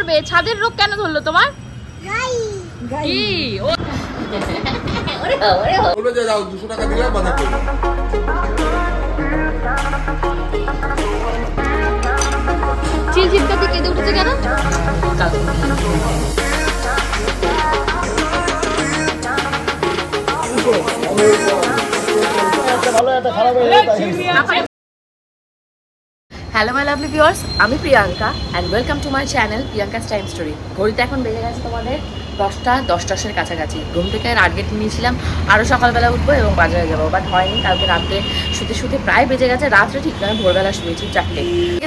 ধরবে? ছাদের রোগ কেন ধরলো তোমার? কি চিলচিলটা কেঁদে উঠেছে কেন? হ্যালো মাই লাভলি ভিউয়ার্স, আমি Priyanka and welcome to my channel Priyanka's time story. ঘড়িতে এখন বেজে গেছে তোমাদের 10টার কাছাকাছি। ঘুম থেকে টার্গেট নিয়েছিলাম আরও সকালবেলা উঠবো এবং বাজারে যাবো, বাট হয়নি। কালকে রাত্রে শুতে প্রায় বেজে গেছে, রাত্রে ঠিক নয়, ভোরবেলা শুয়েছি 4টে।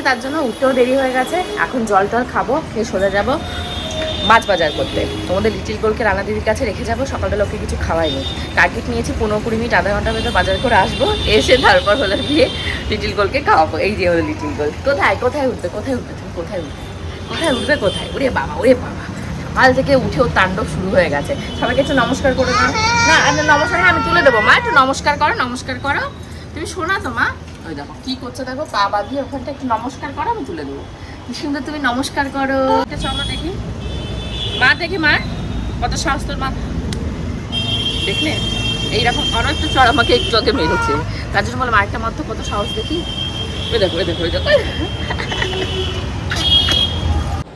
তার জন্য উঠতেও দেরি হয়ে গেছে। এখন জল টল খাবো, খেয়ে সোজা যাবো মাছ বাজার করতে। তোমাদের লিটিল গোলকে রানা দিদির কাছে রেখে যাবো, সকালবেলা ওকে কিছু খাওয়াইনি। টার্গেট নিয়েছি 15-20 মিনিট, আধা ঘন্টার ভেতর বাজার করে আসবো, এসে তারপর হলো গিয়ে লিটিল গোলকে খাওয়াবো। এই যে হলো লিটিল গোল। কোথায় উঠবে তুমি? কোথায় উঠবে? ওরে বাবা সকাল থেকে উঠেও তাণ্ডব শুরু হয়ে গেছে। সবাইকে একটু নমস্কার করে দাও না। নমস্কার, আমি তুলে দেবো। মা একটু নমস্কার করো। তুমি শোনা তো মা, ওই দেখো কি করছো, দেখো পা বাঁধিয়ে ওখানটা একটু নমস্কার করো, আমি তুলে দেবো। কি সুন্দর তুমি নমস্কার করো। চলো দেখি মা কত সাহস তোর মা। দেখলে এইরকম আরো একটু চড় আমাকে একটু আগে মেরেছে, তার জন্য বলে মায়েরটা মাত্র কত সাহস দেখি। ওই দেখো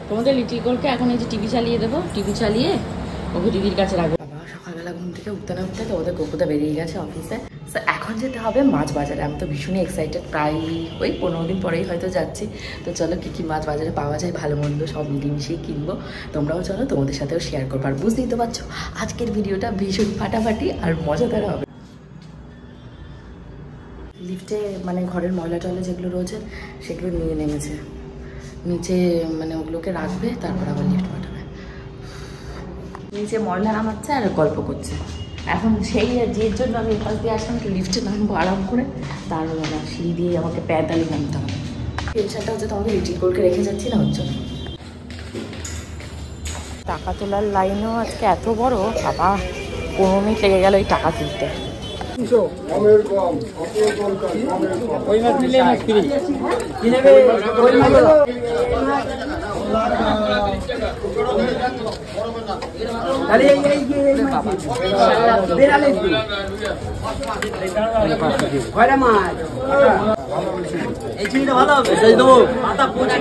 তোমাদের লিটিল গোলকে এখন এই যে টিভি চালিয়ে দেবো, টিভি চালিয়ে ওকে দিদির কাছে রাখবো। বাবা সকালবেলা ঘুম থেকে উঠতে না উঠতে তো ওদের গোপুটা বেরিয়ে গেছে অফিসে। তো এখন যেতে হবে মাছ বাজারে। আমি তো ভীষণই এক্সাইটেড, প্রায় ওই 15 দিন পরেই হয়তো যাচ্ছি। তো চলো কী মাছ বাজারে পাওয়া যায়, ভালো মন্দ সব মিলেমিশিয়ে কিনবো। তোমরাও চলো, তোমাদের সাথেও শেয়ার করবো। আর বুঝতেই তো পারছো আজকের ভিডিওটা ভীষণ ফাটাফাটি আর মজাদার হবে। লিফটে মানে ঘরের ময়লা টয়লা যেগুলো রয়েছে সেগুলো নিয়ে নেমেছে নিচে, মানে ওগুলোকে রাখবে, তারপর আবার লিফট পাঠাবে। নিচে ময়লা নামাচ্ছে আর গল্প করছে। এখন সেই যের জন্য আমি এখান দিয়ে আসলাম, কি লিফটে নামবো আরাম করে, তার না সিঁড়ি দিয়ে আমাকে প্যাদালি নামতে হবে। টেনশনটা হচ্ছে তোমাকে লিটিল গোলকে রেখে যাচ্ছি না, হচ্ছে টাকা তোলার লাইনও আজকে এত বড়। বাবা 15 মিনিট লেগে গেল এই টাকা তুলতে। এই চিনিটা ভালো হবে, সেই দেবো মাথা পড়ে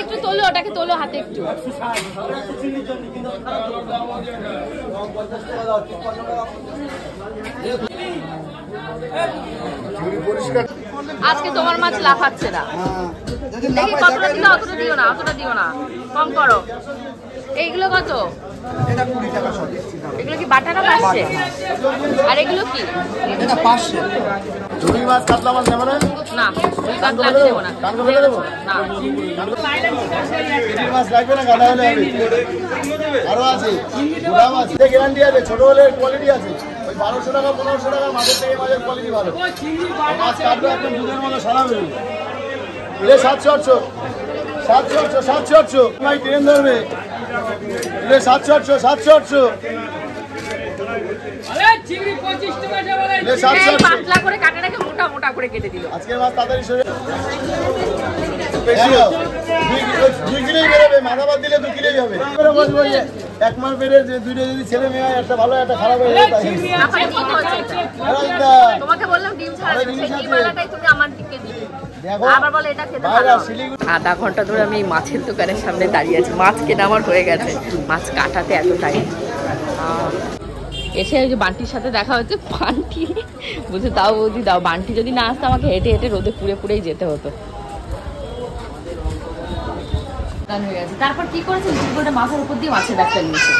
একটু তোলো, ওটাকে তোলো হাতে একটু। আজকে তোমার মাছ লাফাচ্ছে না, দেখি কতটা দিলে। অতটা দিও না, কম করো। এইগুলো কত? এগুলো কি বাটাটা পাচ্ছে? আর এগুলো কি? এটা 500। রুই মাছ, কাতলা মাছ নেব না? না, রুই কাতলা আমি নেব না। কান করে দেব না। রুই মাছ লাগবে না, গাদা হলে হবে। আরো আছে গুড়া মাছ, এটা গ্যারান্টি আছে, ছোট হলে কোয়ালিটি আছে। ওই 1200 টাকা 1500 টাকা মাছের থেকে মাছের কোয়ালিটি ভালো। মাছ কাটবে একদম দুধের মতো সারা বেরোবে। এটা 700 ভাই ট্রেন ধরবে। এটা 700 পাতলা করে কাটে রেখে মোটা করে কেটে দিল। আজকে মাছ তাড়াতাড়ি সরে বেশি 2 কিলোই বেরোবে, মাথা বাদ দিলে 2 কিলোই হবে। এক মাস বেড়ে দুইটা যদি ছেলে মেয়ে হয়, একটা ভালো একটা খারাপ হয়ে যায়। তোমাকে বললাম ডিম ছাড়া, তুমি আমার দিকে দিবে। আধা ঘন্টা ধরে আমি এই মাছের দোকানের সামনে দাঁড়িয়ে আছি। মাছ কেনা আমার হয়ে গেছে, মাছ কাটাতে এত টাইম। এসে ওই যে বান্টির সাথে দেখা হচ্ছে। বান্টি বুঝে দাও বৌদি দাও। বান্টি যদি না আসতো আমাকে হেঁটে রোদে পুড়েই যেতে হতো। হয়ে গেছে। তারপর কি করেছে, লিটিল গোলটা মাথার উপর দিয়ে মাছের ব্যাগটা নিয়েছে।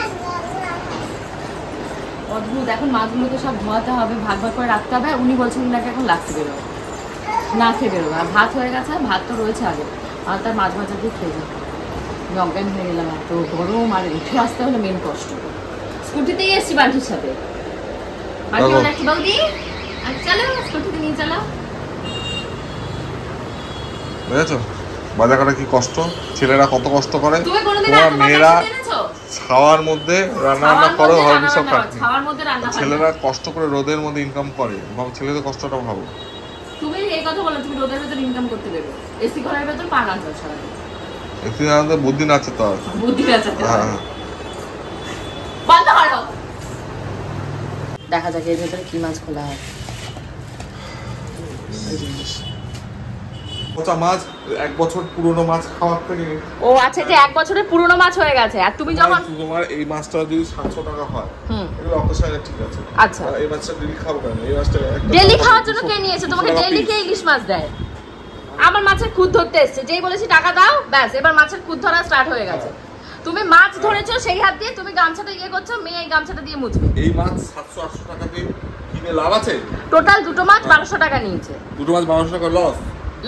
অদ্ভুত। এখন মাছগুলোকে সব ধোয়াতে হবে, ভাগ করে রাখতে হবে। উনি বলছেন নাকি এখন লাগতে বেরোবে, না খেয়ে বেরোবে। আর ভাত হয়ে গেছে, ভাত তো রয়েছে আগে, আর তার মাছ ভাজা দিয়ে খেয়ে যাবে। অজ্ঞান হয়ে গেলাম, এত গরম। আর উঠে আসতে হলে মেন কষ্ট। স্কুটিতেই এসছি বান্টির সাথে। বান্টি নাকি বৌদি চলো স্কুটিতে নিয়ে চলো। বুঝেছো বাজার করা কি কষ্ট, ছেলেরা কত কষ্ট করে, তোমার মেয়েরা ছাওয়ার মধ্যে রান্না করো হবে সব ছাওয়ার মধ্যে রান্না ছেলেরা কষ্ট করে রোদের মধ্যে ইনকাম করে ভাবো ছেলেদের কষ্টটা ভাবো তুমি এই কথা বলো তুমি রোদের ভেতর ইনকাম করতে দেবে এসি ঘরের ভেতর পা রান্না ছাড়া এসি রান্না বুদ্ধি নাচে তো বুদ্ধি আছে হ্যাঁ বন্ধ করো দেখা যাক এর ভেতরে কি মাছ খোলা হয় পচা মাছ 1 বছর পুরনো মাছ খাওয়ার থেকে ও আচ্ছা যে 1 বছরের পুরনো মাছ হয়ে গেছে আর তুমি যখন তোমার এই মাছটা যদি 700 টাকা হয় এগুলো অপশনে ঠিক আছে আচ্ছা এই মাছটা ডেইলি খাবো কেন এই মাছটা ডেইলি খাওয়ার জন্য কে নিয়েছে তোমাকে ডেইলি কে ইলিশ মাছ দেয় আমার মাছের খুদ ধরতে এসেছে যেই বলেছি টাকা দাও ব্যাস এবার মাছের খুদ ধরা স্টার্ট হয়ে গেছে তুমি মাছ ধরেছো সেই হাত দিয়ে তুমি গামছাটা ইয়ে করছো মেয়ে এই গামছাটা দিয়ে মুছবে এই মাছ 700 800 টাকা দিয়ে কিনে লাভ আছে টোটাল দুটো মাছ 1200 টাকা নিয়েছে দুটো মাছ 1200 টাকা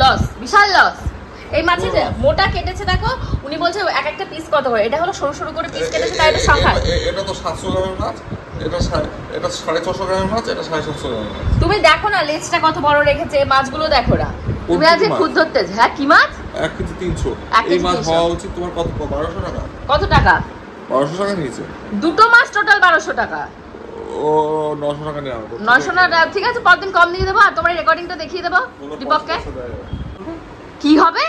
লস বিশাল লস এই মাছের মোটা কেটেছে দেখো উনি বলছে এক একটা পিস কত করে এটা হলো সরু সরু করে পিস কেটেছে তাই এটা সংখ্যা এটা তো 700 গ্রামের মাছ এটা 650 গ্রামের মাছ এটা 750 গ্রামের মাছ তুমি দেখো না লেজটা কত বড় রেখেছে মাছগুলো দেখো না তুমি আজকে খুদ ধরতে হ্যাঁ কি মাছ 1 কেজি 300 এই মাছ হওয়া উচিত তোমার কত 1200 টাকা কত টাকা 1200 টাকা নিয়েছে দুটো মাছ টোটাল 1200 টাকা ও 900 টাকা নেওয়া 900 টাকা ঠিক আছে পরদিন কম দিয়ে দেবো আর তোমার রেকর্ডিংটা দেখিয়ে দেবো দীপককে কি হবে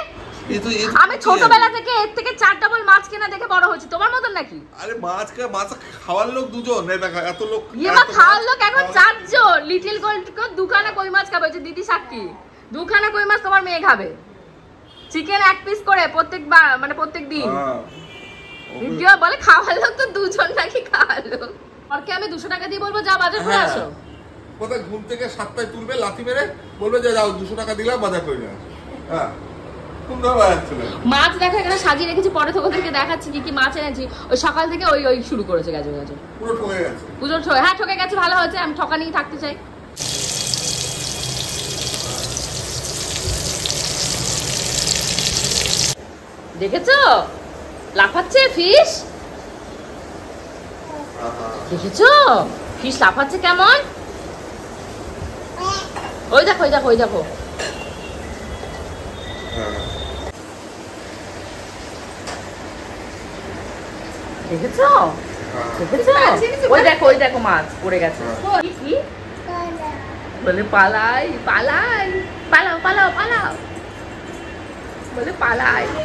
আমি ছোটবেলা থেকে এর থেকে 4 ডাবল মাছ কেনা দেখে বড় হয়েছি তোমার মতন নাকি আরে মাছ খাওয়ার লোক দুজন এত লোক ইয়া খাওয়ার লোক এখন 4 জন লিটল গোল্ড কো দুখানা কই মাছ খাবে যে দিদি সাক্ষী দুখানা কই মাছ তোমার মেয়ে খাবে চিকেন 1 পিস করে প্রত্যেকবার মানে প্রত্যেক দিন কেউ বলে খাওয়ার লোক তো দুজন নাকি খাওয়ার লোক আর কি আমি 200 টাকা দিয়ে বলবো যা বাজার করে আসো কোথায় ঘুম থেকে 7টায় তুলবে লাথি মেরে বলবে যে যাও 200 টাকা দিলাম বাজার করে নিয়ে হ্যাঁ মাছ দেখো এখানে সাজিয়ে রেখেছি পরে তোমাদেরকে দেখাচ্ছি কি কি মাছ এনেছি ওই সকাল থেকে ওই শুরু করেছে গেছে পুরো ঠকে গেছে পুজোর হ্যাঁ ঠকে গেছে ভালো হয়েছে আমি ঠকা নিয়ে থাকতে চাই দেখেছো লাফাচ্ছে ফিশ দেখেছো ফিশ লাফাচ্ছে কেমন ওই দেখো ওই দেখো ওই দেখো দেখেছো দেখেছো ওই দেখো মাছ পড়ে গেছে বলে পালাই পালাই পালাও পালাও পালাও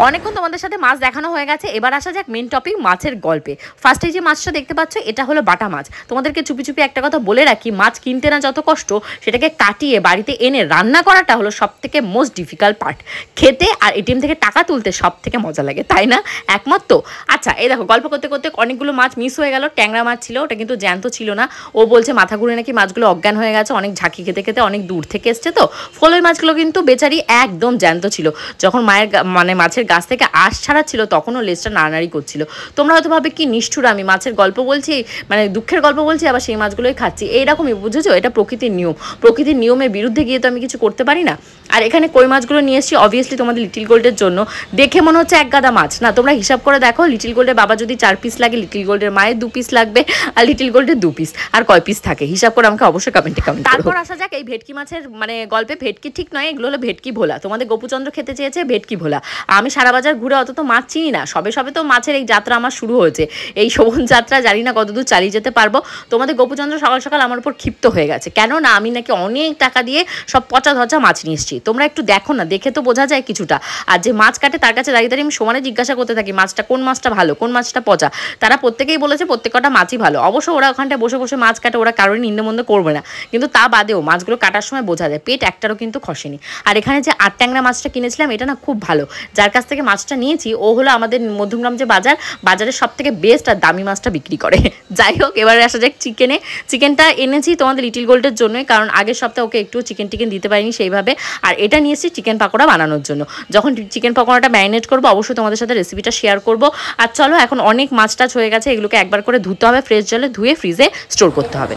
অনেকক্ষণ তোমাদের সাথে মাছ দেখানো হয়ে গেছে এবার আসা যাক মেন টপিক মাছের গল্পে ফার্স্টে যে মাছটা দেখতে পাচ্ছ এটা হলো বাটা মাছ তোমাদেরকে চুপি চুপি একটা কথা বলে রাখি মাছ কিনতে না যত কষ্ট সেটাকে কাটিয়ে বাড়িতে এনে রান্না করাটা হলো সব থেকে মোস্ট ডিফিকাল্ট পার্ট খেতে আর এটিএম থেকে টাকা তুলতে সব থেকে মজা লাগে তাই না একমত তো আচ্ছা এই দেখো গল্প করতে করতে অনেকগুলো মাছ মিস হয়ে গেল ট্যাংরা মাছ ছিল ওটা কিন্তু জ্যান্ত ছিল না ও বলছে মাথা ঘুরে নাকি মাছগুলো অজ্ঞান হয়ে গেছে অনেক ঝাঁকি খেতে খেতে অনেক দূর থেকে এসছে তো ফলই মাছগুলো কিন্তু বেচারি একদম জ্যান্ত ছিল যখন মায়ের মানে মাছের গাছ থেকে আঁশ ছাড়াচ্ছিল তখনও লেজটা নাড়ানাড়ি করছিল তোমরা হয়তো ভাবে কি নিষ্ঠুর আমি মাছের গল্প বলছি মানে দুঃখের গল্প বলছি আবার সেই মাছগুলোই খাচ্ছি এইরকমই বুঝেছো এটা প্রকৃতির নিয়ম প্রকৃতির নিয়মের বিরুদ্ধে গিয়ে তো আমি কিছু করতে পারি না আর এখানে কই মাছগুলো নিয়ে এসেছি অবভিয়াসলি তোমাদের লিটল গোল্ডের জন্য দেখে মনে হচ্ছে এক গাদা মাছ না তোমরা হিসাব করে দেখো লিটল গোল্ডের বাবা যদি 4 পিস লাগে লিটল গোল্ডের মায়ের 2 পিস লাগবে আর লিটল গোল্ডের 2 পিস আর কয় পিস থাকে হিসাব করে আমাকে অবশ্যই কমেন্টে কমেন্ট করো তারপর আসা যাক এই ভেটকি মাছের মানে গল্পে ভেটকি ঠিক নয় এগুলো হলো ভেটকি ভোলা তোমাদের গোপুচন্দ্র খেতে চেয়েছে ভেটকি ভোলা আমি সারা বাজার ঘুরে অত তো মাছ চিনি না সবে সবে তো মাছের এই যাত্রা আমার শুরু হয়েছে এই শোভন যাত্রা জানি না কতদূর চালিয়ে যেতে পারবো তোমাদের গোপুচন্দ্র সকাল সকাল আমার উপর ক্ষিপ্ত হয়ে গেছে কেন না আমি নাকি অনেক টাকা দিয়ে সব পচা ধচা মাছ নিয়ে এসেছি তোমরা একটু দেখো না দেখে তো বোঝা যায় কিছুটা আর যে মাছ কাটে তার কাছে দাঁড়িয়ে দাঁড়িয়ে আমি সমানে জিজ্ঞাসা করতে থাকি মাছটা কোন মাছটা ভালো কোন মাছটা পচা তারা প্রত্যেকেই বলেছে প্রত্যেকটা মাছই ভালো অবশ্য ওরা ওখানটায় বসে বসে মাছ কাটে ওরা কারোরই নিন্দমন্দ করবে না কিন্তু তা বাদেও মাছগুলো কাটার সময় বোঝা যায় পেট একটারও কিন্তু খসেনি আর এখানে যে 8 ট্যাংরা মাছটা কিনেছিলাম এটা না খুব ভালো যার কাছ থেকে মাছটা নিয়েছি ও হলো আমাদের মধ্যমগ্রাম যে বাজারের সব থেকে বেস্ট আর দামি মাছটা বিক্রি করে যাই হোক এবারে আসা যাক চিকেনটা এনেছি তোমাদের লিটল গোল্ডের জন্যই কারণ আগের সপ্তাহে ওকে একটু চিকেন দিতে পারিনি সেইভাবে আর এটা নিয়েছি চিকেন পাকোড়া বানানোর জন্য যখন চিকেন পাকোড়াটা ম্যারিনেট করবো অবশ্যই তোমাদের সাথে রেসিপিটা শেয়ার করবো আর চলো এখন অনেক মাছ টাছ হয়ে গেছে এগুলোকে একবার করে ধুতে হবে ফ্রেশ জলে ধুয়ে ফ্রিজে স্টোর করতে হবে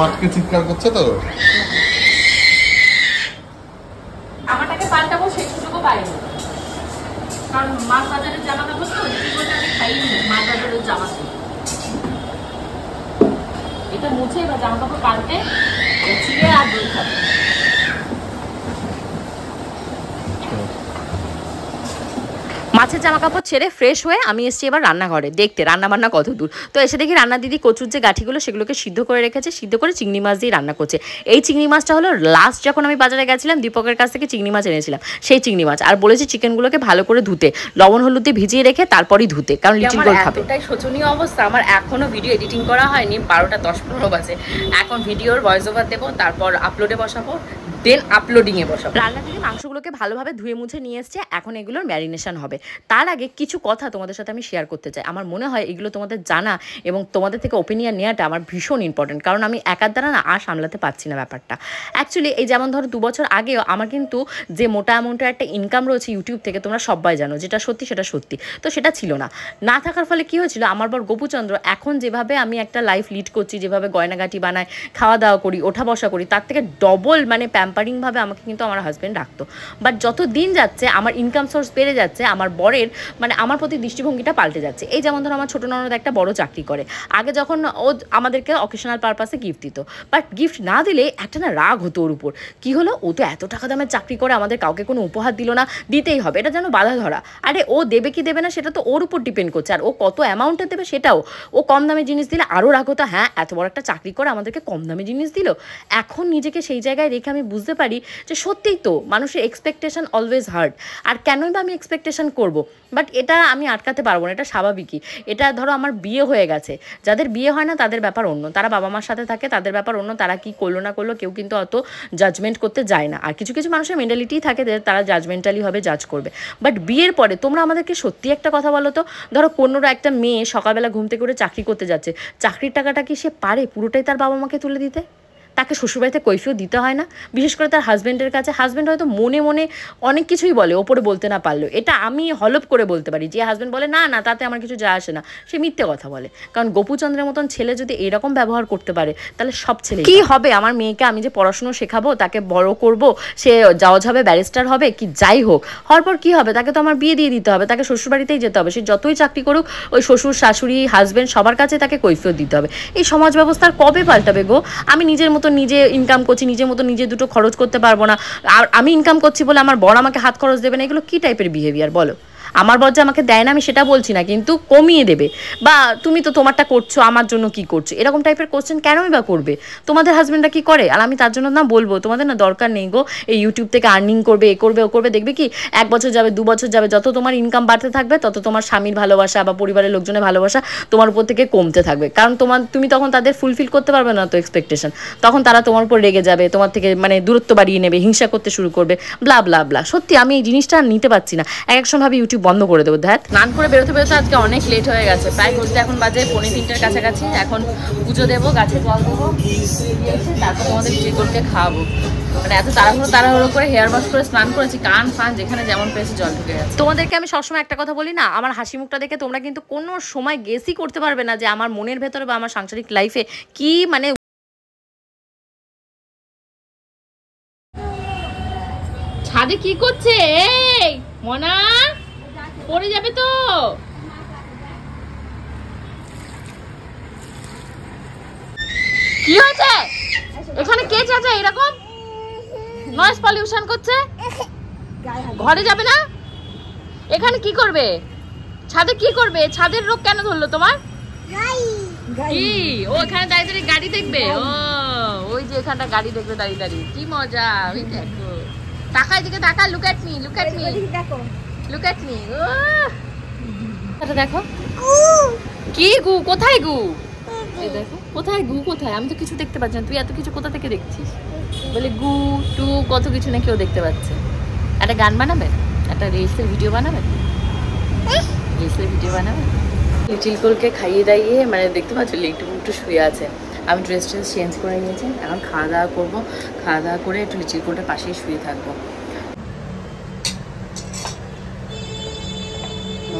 আটকে চিৎকার করছে তো আমাটাকে পাল্টাবো সেই সুযোগও পাইনি কারণ জামা এটা মুছে এবার জামা কাপড় পাল্টে ছিঁড়ে আর দই খাবে। মাছের জামা কাপড় ছেড়ে ফ্রেশ হয়ে আমি এসেছি এবার রান্নাঘরে দেখতে রান্না বান্না কত দূর। তো এসে দেখি রান্না দিদি কচুর যে গাঠিগুলো সেগুলোকে সিদ্ধ করে রেখেছে, সিদ্ধ করে চিংড়ি মাছ দিয়ে রান্না করছে। এই চিংড়ি মাছটা হলো লাস্ট যখন আমি বাজারে গেছিলাম দীপকের কাছ থেকে চিংড়ি মাছ এনেছিলাম, সেই চিংড়ি মাছ। আর বলেছি চিকেনগুলোকে ভালো করে ধুতে, লবণ হলুদ দিয়ে ভিজিয়ে রেখে তারপরই ধুতে, কারণ লিটিল গোল্ড খাবে। এটাই শোচনীয় অবস্থা, আমার এখনো ভিডিও এডিটিং করা হয়নি, 12টা 10-15 বাজে। এখন ভিডিওর ভয়েস ওভার দেবো, তারপর আপলোডে বসাবো, দেন আপলোডিংয়ে বসাবো। রান্না থেকে মাংসগুলোকে ভালোভাবে ধুয়ে মুছে নিয়ে এসছে, এখন এগুলোর ম্যারিনেশন হবে। তার আগে কিছু কথা তোমাদের সাথে আমি শেয়ার করতে চাই। আমার মনে হয় এগুলো তোমাদের জানা এবং তোমাদের থেকে ওপিনিয়ন নেওয়াটা আমার ভীষণ ইম্পর্টেন্ট, কারণ আমি একার দ্বারা না আর সামলাতে পারছি না ব্যাপারটা। অ্যাকচুয়ালি এই যেমন ধরো 2 বছর আগেও আমার কিন্তু যে মোটা অ্যামাউন্টের একটা ইনকাম রয়েছে ইউটিউব থেকে, তোমরা সবাই জানো, যেটা সত্যি সেটা সত্যি, তো সেটা ছিল না। না থাকার ফলে কী হয়েছিল, আমার বর গোপুচন্দ্র এখন যেভাবে আমি একটা লাইফ লিড করছি, যেভাবে গয়নাগাটি বানাই, খাওয়া দাওয়া করি, ওঠা বসা করি, তার থেকে ডবল মানে প্যাম্পারিংভাবে আমাকে কিন্তু আমার হাজব্যান্ড রাখতো। বাট যত দিন যাচ্ছে আমার ইনকাম সোর্স বেড়ে যাচ্ছে, আমার বরের মানে আমার প্রতি দৃষ্টিভঙ্গিটা পাল্টে যাচ্ছে। এই যেমন ধরো আমার ছোটো ননদ একটা বড় চাকরি করে, আগে যখন ও আমাদেরকে অকেশনাল পারপাসে গিফট দিত, বাট গিফট না দিলে একটা না রাগ হতো ওর উপর। কী হলো, ও তো এত টাকা দামের চাকরি করে, আমাদের কাউকে কোনো উপহার দিল না, দিতেই হবে, এটা যেন বাধা ধরা। আরে ও দেবে কি দেবে না সেটা তো ওর উপর ডিপেন্ড করছে, আর ও কত অ্যামাউন্টে দেবে সেটাও। ও কম দামে জিনিস দিলে আরও রাগ হতো, হ্যাঁ এত বড় একটা চাকরি করে আমাদেরকে কম দামে জিনিস দিল। এখন নিজেকে সেই জায়গায় রেখে আমি বুঝতে পারি যে সত্যিই তো মানুষের এক্সপেকটেশন অলওয়েজ হার্ড। আর কেনই বা আমি এক্সপেকটেশন করব, বাট এটা আমি আটকাতে পারবো না, এটা স্বাভাবিকই। এটা ধরো আমার বিয়ে হয়ে গেছে, যাদের বিয়ে হয় না তাদের ব্যাপার অন্য, তারা বাবা মার সাথে থাকে, তাদের ব্যাপার অন্য, তারা কি করলো না করলো কেউ কিন্তু অত জাজমেন্ট করতে যায় না। আর কিছু কিছু মানুষের মেন্টালিটি থাকে যে তারা জাজমেন্টালি হবে, জাজ করবে। বাট বিয়ের পরে তোমরা আমাদেরকে সত্যি একটা কথা বলো তো, ধরো কোনো একটা মেয়ে সকালবেলা ঘুম থেকে করে চাকরি করতে যাচ্ছে, চাকরির টাকাটা কি সে পারে পুরোটাই তার বাবা মাকে তুলে দিতে? তাকে শ্বশুরবাড়িতে কৈফিয়ত দিতে হয় না? বিশেষ করে তার হাজব্যান্ডের কাছে, হাজব্যান্ড হয়তো মনে মনে অনেক কিছুই বলে, ওপরে বলতে না পারলেও। এটা আমি হলপ করে বলতে পারি, যে হাজব্যান্ড বলে না না তাতে আমার কিছু যায় আসে না, সে মিথ্যে কথা বলে। কারণ গোপুচন্দ্রের মতন ছেলে যদি এরকম ব্যবহার করতে পারে, তাহলে সব ছেলে কি হবে? আমার মেয়েকে আমি যে পড়াশুনো শেখাবো, তাকে বড় করব, সে জজ হবে, ব্যারিস্টার হবে, কি যাই হোক, হওয়ার পর কী হবে, তাকে তো আমার বিয়ে দিয়ে দিতে হবে, তাকে শ্বশুরবাড়িতেই যেতে হবে। সে যতই চাকরি করুক, ওই শ্বশুর শাশুড়ি হাজব্যান্ড সবার কাছে তাকে কৈফিয়ত দিতে হবে। এই সমাজ ব্যবস্থার কবে পাল্টাবে গো? আমি নিজের মতো নিজে ইনকাম করছি, নিজের মতো নিজে দুটো খরচ করতে পারবো না, আর আমি ইনকাম করছি বলে আমার বর আমাকে হাত খরচ দেবে না? এগুলো কী টাইপের বিহেভিয়ার বলো? আমার বর যে আমাকে দেয় না আমি সেটা বলছি না, কিন্তু কমিয়ে দেবে, বা তুমি তো তোমারটা করছো আমার জন্য কি করছো, এরকম টাইপের কোশ্চেন কেনই বা করবে? তোমাদের হাজব্যান্ডরা কি করে? আর আমি তার জন্য না বলবো, তোমাদের না দরকার নেই গো এই ইউটিউব থেকে আর্নিং করবে, এ করবে ও করবে। দেখবে কি 1 বছর যাবে, 2 বছর যাবে, যত তোমার ইনকাম বাড়তে থাকবে তত তোমার স্বামীর ভালোবাসা বা পরিবারের লোকজনের ভালোবাসা তোমার উপর থেকে কমতে থাকবে। কারণ তুমি তখন তাদের ফুলফিল করতে পারবে না তো এক্সপেকটেশন, তখন তারা তোমার উপর রেগে যাবে, তোমার থেকে মানে দূরত্ব বাড়িয়ে নেবে, হিংসা করতে শুরু করবে, ব্লা ব্লা ব্লা। সত্যি আমি এই জিনিসটা নিতে পারছি না, এক সময় ভাবে ইউটিউব বন্ধ করে দেবো। ধ্যাত, স্নান করে বেরোতে বেরোতে আজকে অনেক লেট হয়ে গেছে, প্রায় বলতে এখন বাজে 2:45-র কাছাকাছি। এখন পুজো দেবো, গাছে জল দেবো, তারপর তোমাদের চিকনকে খাওয়াবো। মানে এত তাড়াহুড়ো করে হেয়ার ওয়াশ করে স্নান করেছি, কান ফান যেখানে যেমন পেয়েছি জল ঢুকে গেছে। তোমাদেরকে আমি সবসময় একটা কথা বলি না, আমার হাসি মুখটা দেখে তোমরা কিন্তু কোনো সময় গেসই করতে পারবে না যে আমার মনের ভেতরে বা আমার সাংসারিক লাইফে কি মানে। ছাদে কি করছে এই মনা? পড়ে যাবে তো। কি হয়েছে এখানে? কে চাচা এরকম নয়েজ পলিউশন করছে? ঘরে যাবে না? এখানে কি করবে? ছাদে কি করবে? ছাদের রোগ কেন ধরলো তোমার? কি ও এখানে দাঁড়িয়ে দাঁড়িয়ে গাড়ি দেখবে? ও ওই যে এখানটা গাড়ি দেখবে দাঁড়িয়ে দাঁড়িয়ে, কি মজা। ওই দেখো, তাকা এদিকে তাকা, look at me, look at me, look at me. ও দেখো কি গু, কোথায় গু? এই দেখো কোথায় গু, কোথায়? আমি তো কিছু দেখতে পাচ্ছি না, তুই এত কিছু কোথা থেকে দেখছিস? বলে গু টু কত কিছু না কেউ দেখতে পাচ্ছে। একটা গান বানাবে, একটা রিলসের ভিডিও বানাবে, রিলসের ভিডিও বানাবে। লিটিল কোলকে খাইয়ে দাইয়ে মানে দেখতে পাচ্ছ একটু শুয়ে আছে। আমি ড্রেস চেঞ্জ করে নিয়েছি, এখন খাওয়া দাওয়া করবো, খাওয়া দাওয়া করে একটু লিটিল কোলটার পাশেই শুয়ে থাকবো।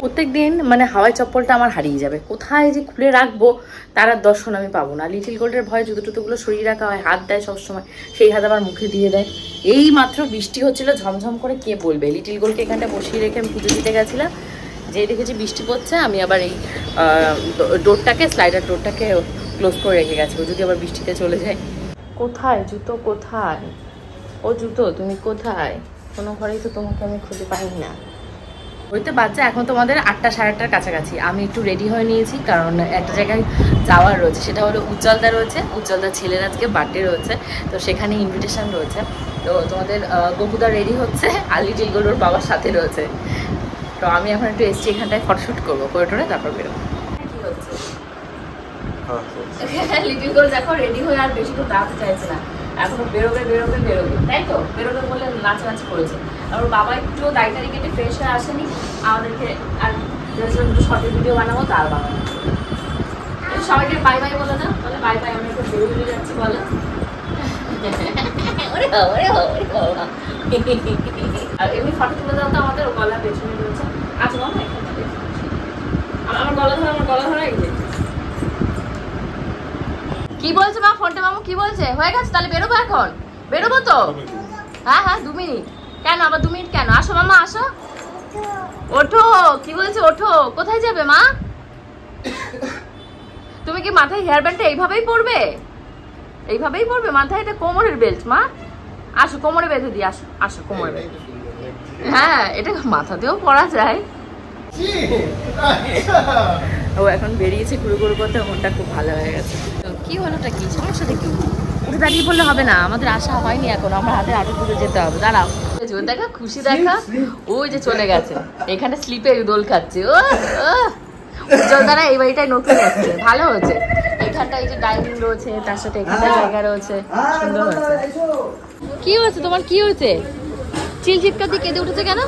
প্রত্যেক দিন মানে হাওয়াই চপ্পলটা আমার হারিয়ে যাবে, কোথায় যে খুলে রাখবো তার আর দর্শন আমি পাবো না। লিটিল গোল্ডের ভয়ে জুতো টুতোগুলো সরিয়ে রাখা হয়, হাত দেয় সবসময়, সেই হাত আবার মুখে দিয়ে দেয়। এই মাত্র বৃষ্টি হচ্ছিল ঝমঝম করে, কে বলবে। লিটিল গোল্ডকে এখানটা বসিয়ে রেখে আমি পুজো দিতে গেছিলাম, যেই দেখেছি বৃষ্টি পড়ছে আমি আবার এই ডোরটাকে স্লাইডার ডোরটাকে ক্লোজ করে রেখে গেছি, ও যদি আবার বৃষ্টিতে চলে যায়। কোথায় জুতো, কোথায় ও জুতো, তুমি কোথায়? কোনো ঘরেই তো তোমাকে আমি খুঁজে পাই না। ঘড়িতে বাচ্চা এখন তোমাদের 8টা সাড়ে 8টার কাছাকাছি। আমি একটু রেডি হয়ে নিয়েছি কারণ একটা জায়গায় যাওয়ার রয়েছে, সেটা হলো উজ্জ্বলদা রয়েছে। উজ্জ্বলদার ছেলের আজকে বার্থডে রয়েছে, তো সেখানে ইনভিটেশন রয়েছে। তো তোমাদের গপুদা রেডি হচ্ছে আর লিটিল গোলুর বাবার সাথে রয়েছে। তো আমি এখন একটু এসছি এখানটায় ফটোশ্যুট করবো, করে টোরে তারপর বেরোবো। কি হচ্ছে লিটিল গোল দেখো রেডি হয়ে আর বেশি তো দাঁড়াতে চাইছে না, এখনো বেরোবে বেরোবে বেরোবে, তাই তো? বেরোবে বলে নাচানাচি করেছে। আর ওর বাবা একটু দায়িত্বারি কেটে ফ্রেশ হয়ে আসেনি, আমাদেরকে আর একটু শর্টের ভিডিও বানাবো তার বানাবো। সবাইকে বাই বাই বলে না, বলে বাই বাই, আমি একটু বেরোবে যাচ্ছি বলে। আর এমনি ফটো তুলে দাও তো আমাদের, ও গলা পেছনে রয়েছে। আচ্ছা বলো না, আমার গলা ধরে, আমার গলা ধরে। কি বলছে মা? ফোনটা মামু কি বলছে? হয়ে গেছে তাহলে বেরোবো এখন? বেরোবো তো? হ্যাঁ হ্যাঁ 2 মিনিট। কেন আবার 2 মিনিট কেন? আসো মামা আসো। ওঠো, কি বলছে ওঠো। কোথায় যাবে মা? তুমি কি মাথায় হেয়ার ব্যান্ডটা এইভাবেই পরবে? এইভাবেই পরবে মাথায়? এটা কোমরের বেল্ট মা। আসো কোমরে বেঁধে দিই, আসো আসো কোমরে বেঁধে। হ্যাঁ এটা মাথাতেও পরা যায়। ও এখন বেরিয়েছে ঘুরে ঘুরে করতে, মনটা খুব ভালো হয়ে গেছে। তো কি হলোটা কি? সমস্যাটা কি? ওটা দাঁড়িয়ে বললে হবে না, আমাদের আশা হয়নি এখন, আমরা হাতে আটু তুলে যেতে হবে। দাঁড়াও, দেখা খুশি দেখা, ওই যে চলে গেছে এখানে স্লিপে দোল খাচ্ছে। ও উজ্জ্বল দ্বারা এই বাড়িটাই নতুন আসছে, ভালো হয়েছে। এখানটা এই যে ডাইনিং রয়েছে, তার সাথে এখানটা জায়গা রয়েছে, সুন্দর হয়েছে। কি হয়েছে তোমার? কি হয়েছে? চিল চিৎকার দিয়ে কেঁদে উঠেছে কেন?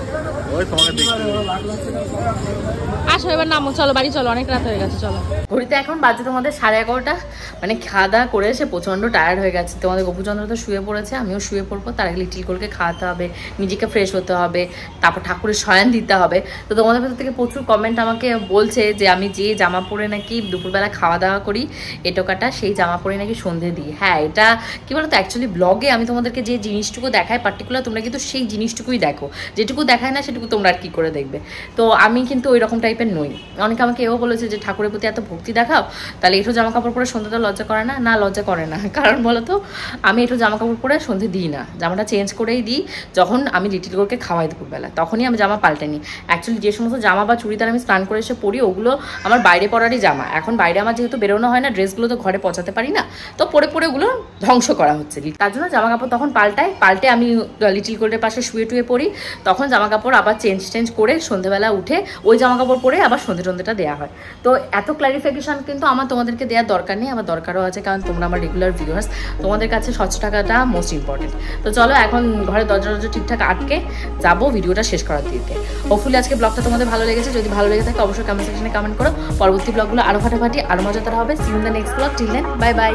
আসো এবার নামো, চলো বাড়ি চলো, অনেক রাত হয়ে গেছে, চলো। ঘড়িতে এখন বাজে তোমাদের 11:30। মানে খাওয়া দাওয়া করে এসে প্রচণ্ড টায়ার্ড হয়ে গেছে। তোমাদের গোপুচন্দ্র তো শুয়ে পড়েছে, আমিও শুয়ে পড়বো। তার আগে লিটিল গোলকে খাওয়াতে হবে, নিজেকে ফ্রেশ হতে হবে, তারপর ঠাকুরের শয়ন দিতে হবে। তো তোমাদের ভেতর থেকে প্রচুর কমেন্ট আমাকে বলছে যে আমি যে জামা পরে নাকি দুপুরবেলা খাওয়া দাওয়া করি এটোকাটা, সেই জামা পরে নাকি সন্ধে দিই। হ্যাঁ এটা কি বলতো, অ্যাকচুয়ালি ব্লগে আমি তোমাদেরকে যে জিনিসটুকু দেখাই পার্টিকুলার, তোমরা কিন্তু সেই জিনিসটুকুই দেখো, যেটুকু দেখায় না সেটুকু তোমরা আর কি করে দেখবে। তো আমি কিন্তু ওই রকম টাইপের নই। অনেকে আমাকে এও বলেছে যে ঠাকুরের প্রতি এত ভক্তি দেখাও, তাহলে এঁটো জামা কাপড় পরে সন্ধ্যাটা লজ্জা করে না? না, লজ্জা করে না। কারণ বলো তো, আমি এঁটো জামা কাপড় পরে সন্ধে দিই না, জামাটা চেঞ্জ করেই দিই। যখন আমি লিটিল গোলকে খাওয়াই দুপুরবেলা তখনই আমি জামা পাল্টে নিই। অ্যাকচুয়ালি যে সমস্ত জামা বা চুড়িদার আমি স্নান করে এসে পরি, ওগুলো আমার বাইরে পরারই জামা। এখন বাইরে আমার যেহেতু বেরোনো হয় না, ড্রেসগুলো তো ঘরে পচাতে পারি না, তো পরে পরে ওগুলো ধ্বংস করা হচ্ছে। তার জন্য জামা কাপড় তখন পাল্টে আমি লিটিল গোল্ডের পাশে শুয়ে টুয়ে পড়ি। তখন জামা কাপড় আবার চেঞ্জ করে সন্ধ্যেবেলা উঠে ওই জামা কাপড় পরে আবার সন্ধেটা দেওয়া হয়। তো এত ক্ল্যারিফিকেশন কিন্তু আমার তোমাদেরকে দেওয়ার দরকার নেই, আমার দরকারও আছে, কারণ তোমরা আমার রেগুলার ভিউয়ার্স, তোমাদের কাছে স্বচ্ছ থাকাটা মোস্ট ইম্পর্টেন্ট। তো চলো এখন ঘরে দরজা ঠিকঠাক আটকে যাবো ভিডিওটা শেষ করার দিতে। হোপফুলি আজকে ব্লগটা তোমাদের ভালো লেগেছে। যদি ভালো লেগে থাকে অবশ্যই কমেন্ট সেকশনে কমেন্ট করো। পরবর্তী ব্লগগুলো আরো ফাটাফাটি আরো মজাদার হবে। See you in the next blog. Till then bye by.